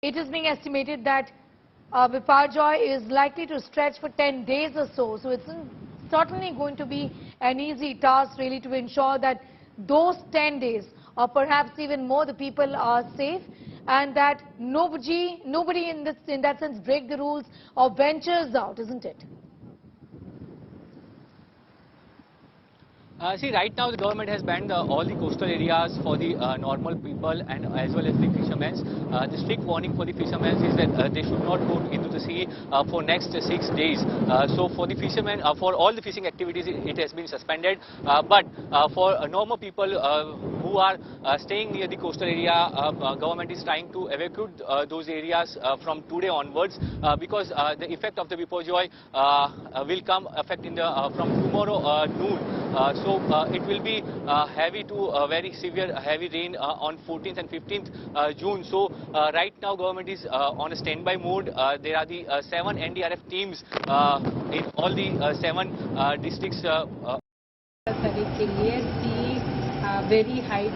it is being estimated that Biparjoy is likely to stretch for 10 days or so. So it's certainly going to be an easy task really to ensure that those 10 days or perhaps even more the people are safe and that nobody in that sense break the rules or ventures out, isn't it? See, right now the government has banned all the coastal areas for the normal people and as well as the fishermen. The strict warning for the fishermen is that they should not go into the sea for next 6 days. So for the fishermen, for all the fishing activities, it has been suspended. But for normal people who are staying near the coastal area, government is trying to evacuate those areas from today onwards because the effect of the Biparjoy will come effect in the from tomorrow noon. So it will be heavy to very severe heavy rain on 14th and 15th June. So right now government is on a standby mode. There are the 7 NDRF teams in all the 7 districts. Very high